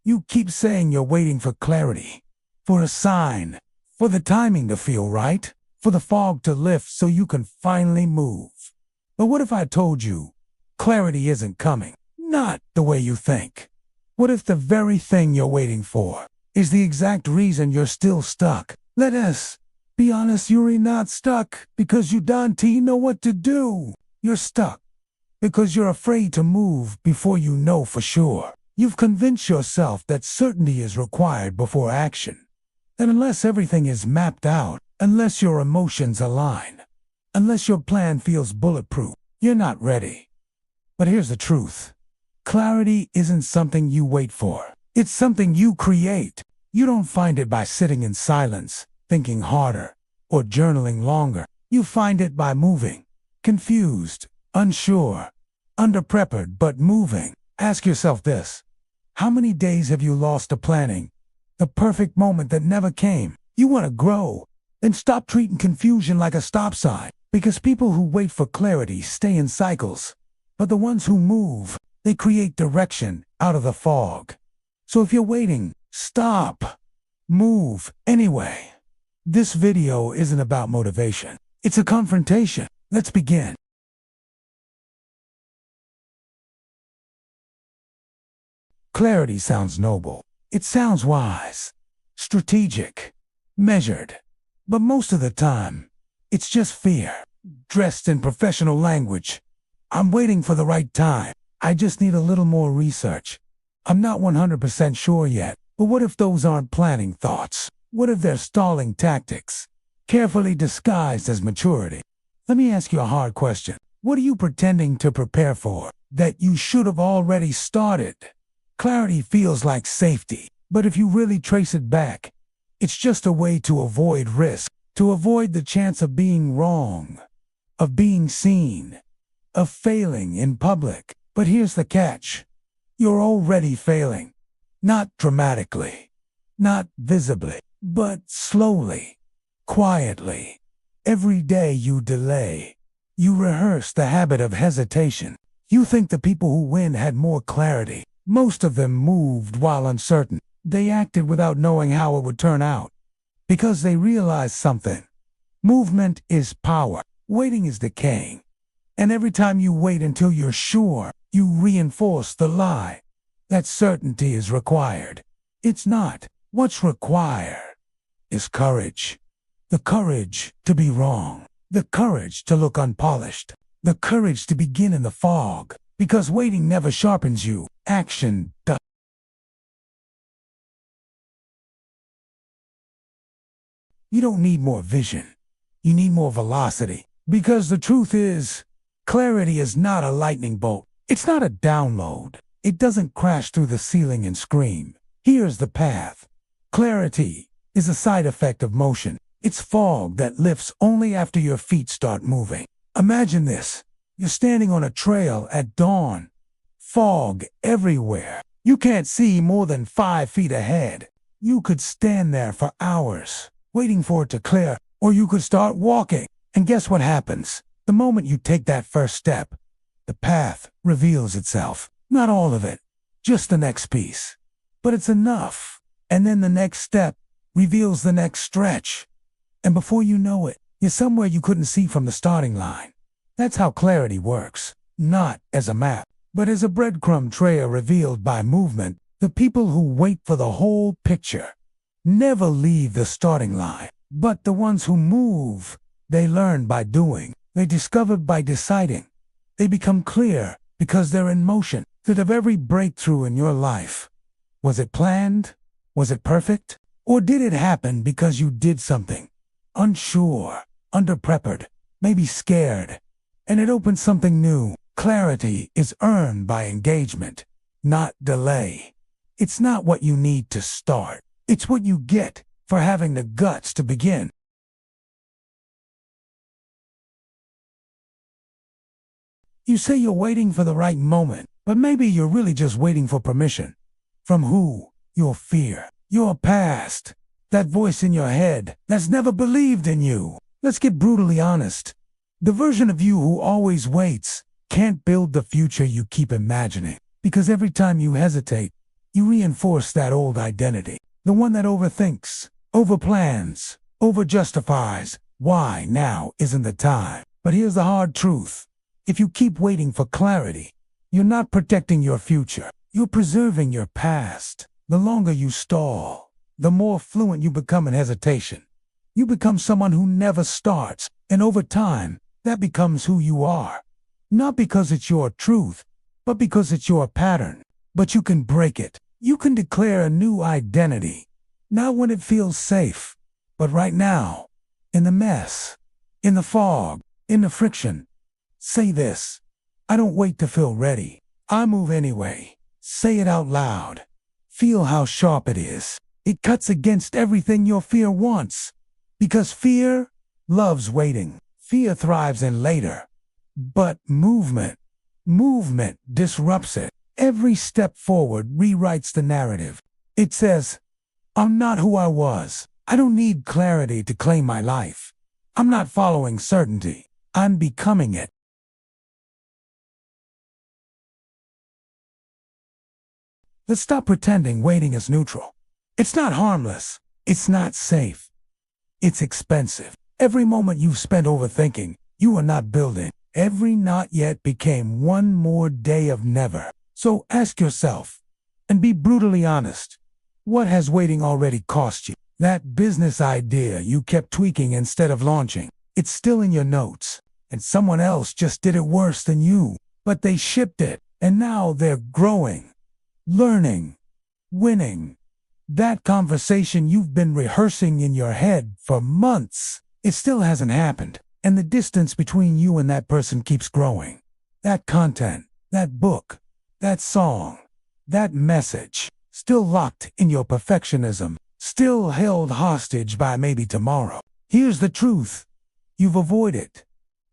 You keep saying you're waiting for clarity, for a sign, for the timing to feel right, for the fog to lift so you can finally move. But what if I told you clarity isn't coming? Not the way you think. What if the very thing you're waiting for is the exact reason you're still stuck? Let us be honest, you're not stuck because you don't know what to do. You're stuck because you're afraid to move before you know for sure. You've convinced yourself that certainty is required before action. That unless everything is mapped out, unless your emotions align, unless your plan feels bulletproof, you're not ready. But here's the truth. Clarity isn't something you wait for. It's something you create. You don't find it by sitting in silence, thinking harder, or journaling longer. You find it by moving, confused, unsure, underprepared, but moving. Ask yourself this. How many days have you lost to planning the perfect moment that never came? You want to grow, then stop treating confusion like a stop sign. Because people who wait for clarity stay in cycles. But the ones who move, they create direction out of the fog. So if you're waiting, stop. Move anyway. This video isn't about motivation. It's a confrontation. Let's begin. Clarity sounds noble. It sounds wise, strategic, measured. But most of the time, it's just fear, dressed in professional language. I'm waiting for the right time. I just need a little more research. I'm not 100% sure yet. But what if those aren't planning thoughts? What if they're stalling tactics, carefully disguised as maturity? Let me ask you a hard question. What are you pretending to prepare for that you should have already started? Clarity feels like safety, but if you really trace it back, it's just a way to avoid risk, to avoid the chance of being wrong, of being seen, of failing in public. But here's the catch. You're already failing. Not dramatically, not visibly, but slowly, quietly. Every day you delay. You rehearse the habit of hesitation. You think the people who win had more clarity. Most of them moved while uncertain. They acted without knowing how it would turn out. Because they realized something. Movement is power. Waiting is decaying. And every time you wait until you're sure, you reinforce the lie that certainty is required. It's not. What's required is courage. The courage to be wrong. The courage to look unpolished. The courage to begin in the fog. Because waiting never sharpens you. Action does. You don't need more vision. You need more velocity. Because the truth is, clarity is not a lightning bolt. It's not a download. It doesn't crash through the ceiling and scream. Here's the path. Clarity is a side effect of motion. It's fog that lifts only after your feet start moving. Imagine this. You're standing on a trail at dawn. Fog everywhere. You can't see more than 5 feet ahead. You could stand there for hours, waiting for it to clear, or you could start walking. And guess what happens? The moment you take that first step, the path reveals itself. Not all of it, just the next piece. But it's enough. And then the next step reveals the next stretch. And before you know it, you're somewhere you couldn't see from the starting line. That's how clarity works. Not as a map, but as a breadcrumb trail revealed by movement. The people who wait for the whole picture never leave the starting line. But the ones who move, they learn by doing. They discover by deciding. They become clear because they're in motion. That of every breakthrough in your life, was it planned? Was it perfect? Or did it happen because you did something? Unsure, underprepared, maybe scared. And it opened something new. Clarity is earned by engagement, not delay. It's not what you need to start. It's what you get for having the guts to begin. You say you're waiting for the right moment, but maybe you're really just waiting for permission. From who? Your fear. Your past. That voice in your head that's never believed in you. Let's get brutally honest. The version of you who always waits can't build the future you keep imagining. Because every time you hesitate, you reinforce that old identity, the one that overthinks, overplans, overjustifies. Why now isn't the time? But here's the hard truth. If you keep waiting for clarity, you're not protecting your future. You're preserving your past. The longer you stall, the more fluent you become in hesitation. You become someone who never starts, and over time, that becomes who you are. Not because it's your truth, but because it's your pattern. But you can break it. You can declare a new identity. Not when it feels safe, but right now, in the mess, in the fog, in the friction. Say this: I don't wait to feel ready. I move anyway. Say it out loud. Feel how sharp it is. It cuts against everything your fear wants. Because fear loves waiting. Fear thrives in later. But movement disrupts it. Every step forward rewrites the narrative. It says, I'm not who I was. I don't need clarity to claim my life. I'm not following certainty. I'm becoming it. Let's stop pretending waiting is neutral. It's not harmless. It's not safe. It's expensive. Every moment you've spent overthinking, you are not building. Every not yet became one more day of never. So ask yourself, and be brutally honest, what has waiting already cost you? That business idea you kept tweaking instead of launching, it's still in your notes, and someone else just did it worse than you, but they shipped it, and now they're growing, learning, winning. That conversation you've been rehearsing in your head for months, it still hasn't happened, and the distance between you and that person keeps growing. That content, that book, that song, that message, still locked in your perfectionism, still held hostage by maybe tomorrow. Here's the truth. You've avoided.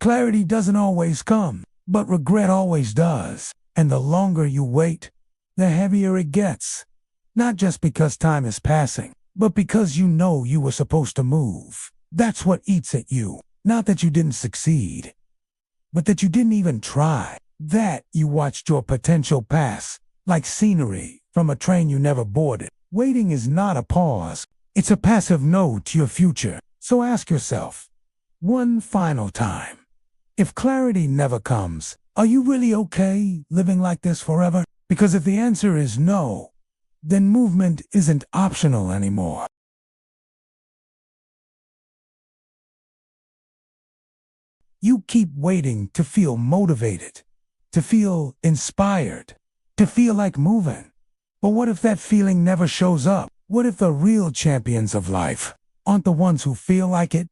Clarity doesn't always come, but regret always does. And the longer you wait, the heavier it gets. Not just because time is passing, but because you know you were supposed to move. That's what eats at you. Not that you didn't succeed, but that you didn't even try. That you watched your potential pass, like scenery from a train you never boarded. Waiting is not a pause. It's a passive no to your future. So ask yourself, one final time, if clarity never comes, are you really okay living like this forever? Because if the answer is no, then movement isn't optional anymore. You keep waiting to feel motivated, to feel inspired, to feel like moving. But what if that feeling never shows up? What if the real champions of life aren't the ones who feel like it,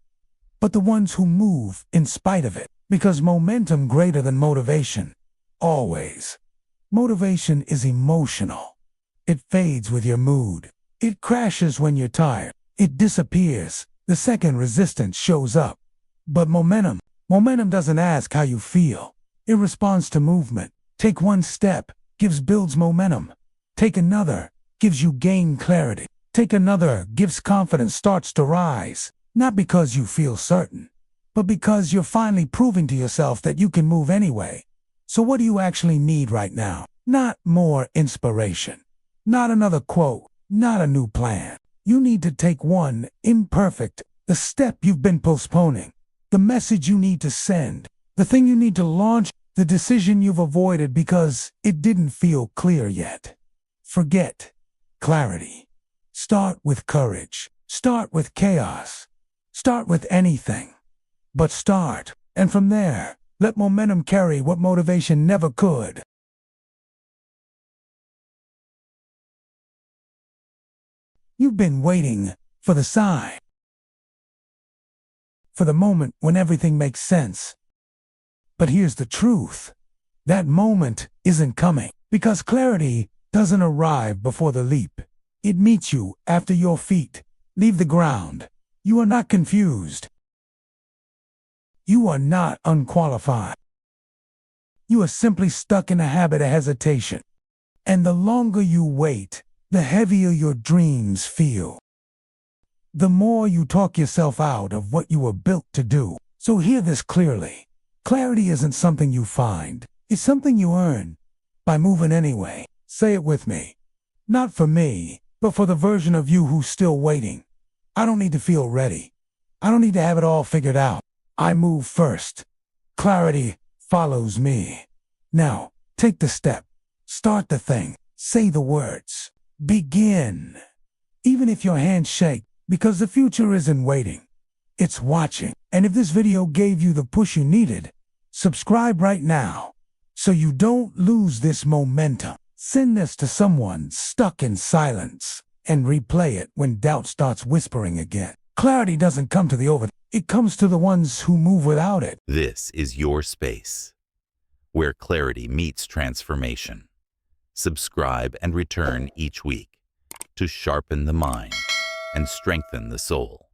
but the ones who move in spite of it? Because momentum greater than motivation. Always. Motivation is emotional. It fades with your mood. It crashes when you're tired. It disappears the second resistance shows up. But momentum doesn't ask how you feel. It responds to movement. Take one step, builds momentum. Take another, gives you gain clarity. Take another, gives confidence starts to rise. Not because you feel certain, but because you're finally proving to yourself that you can move anyway. So what do you actually need right now? Not more inspiration. Not another quote. Not a new plan. You need to take one, imperfect, the step you've been postponing. The message you need to send. The thing you need to launch. The decision you've avoided because it didn't feel clear yet. Forget clarity. Start with courage. Start with chaos. Start with anything. But start, and from there, let momentum carry what motivation never could. You've been waiting for the sign. For the moment when everything makes sense. But here's the truth. That moment isn't coming, because clarity doesn't arrive before the leap. It meets you after your feet leave the ground. You are not confused. You are not unqualified. You are simply stuck in a habit of hesitation. And the longer you wait, the heavier your dreams feel. The more you talk yourself out of what you were built to do. So hear this clearly. Clarity isn't something you find. It's something you earn by moving anyway. Say it with me. Not for me, but for the version of you who's still waiting. I don't need to feel ready. I don't need to have it all figured out. I move first. Clarity follows me. Now, take the step. Start the thing. Say the words. Begin. Even if your hands shake, because the future isn't waiting. It's watching. And if this video gave you the push you needed, subscribe right now so you don't lose this momentum. Send this to someone stuck in silence and replay it when doubt starts whispering again. Clarity doesn't come to the overthinker. It comes to the ones who move without it. This is your space, where clarity meets transformation. Subscribe and return each week to sharpen the mind and strengthen the soul.